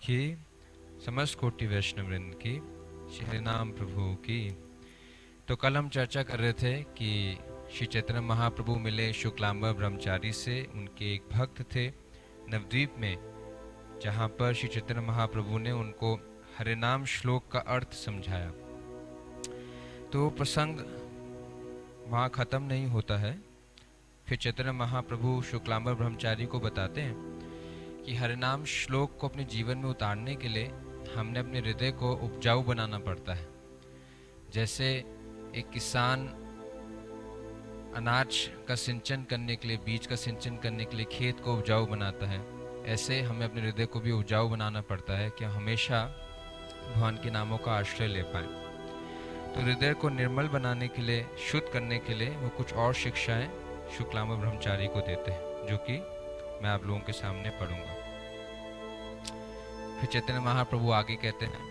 की, समस्त कोटि वैष्णव वृंद की, श्री हरिनाम प्रभु की। तो कल हम चर्चा कर रहे थे कि श्री चैतन्य महाप्रभु मिले शुक्लांबर ब्रह्मचारी से। उनके एक भक्त थे नवद्वीप में, जहाँ पर श्री चैतन्य महाप्रभु ने उनको हरिनाम श्लोक का अर्थ समझाया। तो प्रसंग वहाँ ख़त्म नहीं होता है। फिर चैतन्य महाप्रभु शुक्लांबर ब्रह्मचारी को बताते हैं कि हरिनाम श्लोक को अपने जीवन में उतारने के लिए हमने अपने हृदय को उपजाऊ बनाना पड़ता है। जैसे एक किसान अनाज का सिंचन करने के लिए, बीज का सिंचन करने के लिए खेत को उपजाऊ बनाता है, ऐसे हमें अपने हृदय को भी उपजाऊ बनाना पड़ता है कि हमेशा भगवान के नामों का आश्रय ले पाएं। तो हृदय को निर्मल बनाने के लिए, शुद्ध करने के लिए वो कुछ और शिक्षाएं शुक्लांबर ब्रह्मचारी को देते हैं, जो कि मैं आप लोगों के सामने पढ़ूंगा। फिर चैतन्य महाप्रभु आगे कहते हैं,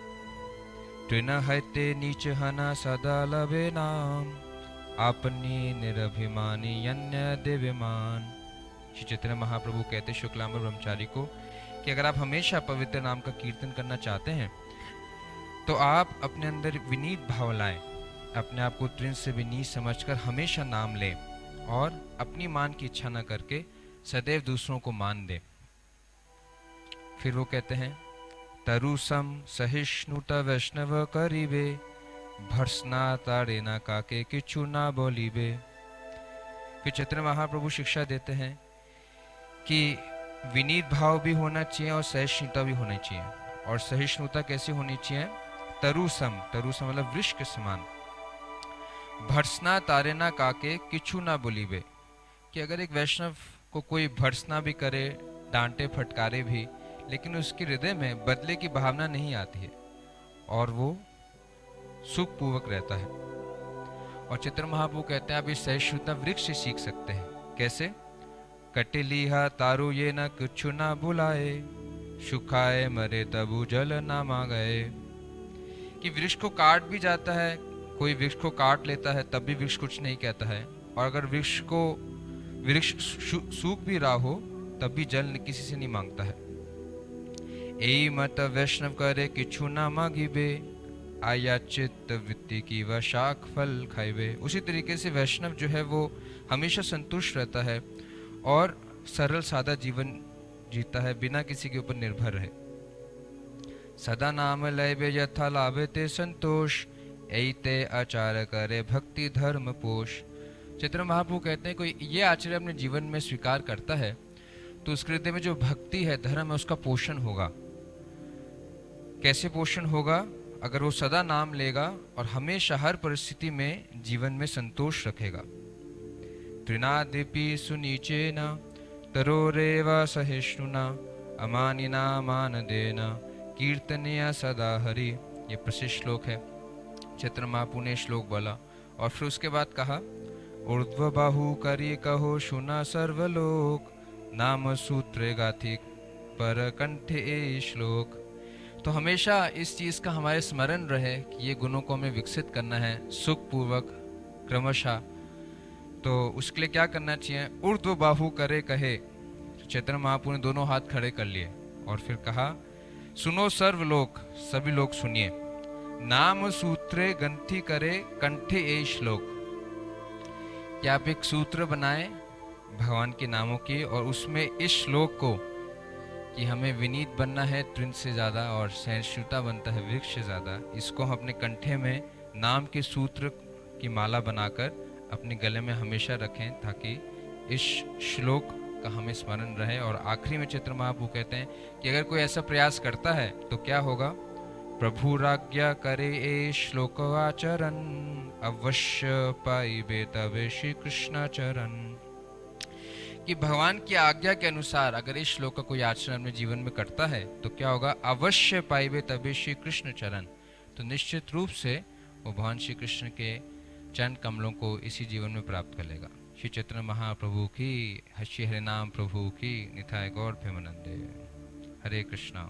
त्रिन हते नीच हना सदा लभे नाम, आपनी निरभिमानी अन्य दिव्यमान। श्री चैतन्य महाप्रभु कहते शुक्लांबर ब्रह्मचारी को कि अगर आप हमेशा पवित्र नाम का कीर्तन करना चाहते हैं तो आप अपने अंदर विनीत भाव लाएं, अपने आप को तृण से विनीत समझकर हमेशा नाम लें और अपनी मान की इच्छा न करके सदैव दूसरों को मान दें। फिर वो कहते हैं, तरुसम सहिष्णुता वैष्णव करीबे, भर्सना ताड़े ना काके किचु ना बोलीबे। फिर चैतन्य महाप्रभु शिक्षा देते हैं कि विनीत भाव भी होना चाहिए और सहिष्णुता भी होनी चाहिए। और सहिष्णुता कैसे होनी चाहिए? तरुसम, तरुसम मतलब वृक्ष के समान। भर्सना तारे ना काके किचु ना बोलीबे, कि अगर एक वैष्णव को कोई भर्सना भी करे, डांटे फटकारे भी, लेकिन उसके हृदय में बदले की भावना नहीं आती है और वो सुखपूर्वक रहता है। और चैतन्य महाप्रभु कहते हैं आप इस सहिष्णुता वृक्ष से सीख सकते हैं। कैसे? कटिलीहा तारु ये न कुछ ना बुलाए, सुखाए मरे तबु जल ना मांगे। कि वृक्ष को काट भी जाता है, कोई वृक्ष को काट लेता है तब भी वृक्ष कुछ नहीं कहता है, और अगर वृक्ष सूख भी रहा हो तब भी जल किसी से नहीं मांगता है। ए मत वैष्णव करे किछु ना मांगिबे, आया चित्त वृत्ति की व शाख फल खाइबे। उसी तरीके से वैष्णव जो है वो हमेशा संतुष्ट रहता है और सरल सादा जीवन जीता है, बिना किसी के ऊपर निर्भर रहे। सदा नाम लैबे यथा लाभे ते संतोष, ऐते आचार करे भक्ति धर्म पोष। चैतन्य महाप्रभु कहते हैं कोई ये आचरण अपने जीवन में स्वीकार करता है तो उसके हृदय में जो भक्ति है, धर्म है, उसका पोषण होगा। कैसे पोषण होगा? अगर वो सदा नाम लेगा और हमेशा हर परिस्थिति में जीवन में संतोष रखेगा। त्रिनादिपि सुनीचेन तरोरेव सहिष्णुना, अमानिना मान देना कीर्तनिया सदा हरि। ये प्रसिद्ध श्लोक है। चैतन्य महाप्रभु ने श्लोक बोला और फिर उसके बाद कहा, ऊर्ध्व बाहु करी कहो सुना सर्वलोक, नाम सूत्र गाथी पर कंठे ए श्लोक। तो हमेशा इस चीज़ का हमारे स्मरण रहे कि ये गुणों को हमें विकसित करना है सुखपूर्वक क्रमशः। तो उसके लिए क्या करना चाहिए? ऊर्ध्व बाहु करे कहे। चैतन्य महाप्रभु ने दोनों हाथ खड़े कर लिए और फिर कहा, सुनो सर्वलोक, सभी लोग सुनिए, नाम सूत्रे गंथी करे कंठे ए श्लोक। कि आप एक सूत्र बनाएं भगवान के नामों की और उसमें इस श्लोक को कि हमें विनीत बनना है तृण से ज़्यादा और सहिष्णुता बनता है वृक्ष से ज़्यादा, इसको हम अपने कंठे में नाम के सूत्र की माला बनाकर अपने गले में हमेशा रखें, ताकि इस श्लोक का हमें स्मरण रहे। और आखिरी में चैतन्य महाप्रभु कहते हैं कि अगर कोई ऐसा प्रयास करता है तो क्या होगा? प्रभु राज्ञा करे ए श्लोक आचरण, अवश्य पाइबे तबे श्री कृष्ण चरण। कि भगवान की आज्ञा के अनुसार अगर इस श्लोक का कोई आचरण अपने जीवन में करता है तो क्या होगा? अवश्य पाइबे तबे श्री कृष्ण चरण। तो निश्चित रूप से वो भगवान श्री कृष्ण के चरण कमलों को इसी जीवन में प्राप्त कर लेगा। श्री चैतन्य महाप्रभु की, श्री हरिनाम प्रभु की, निताय गौर प्रेमानंदे। हरे कृष्णा।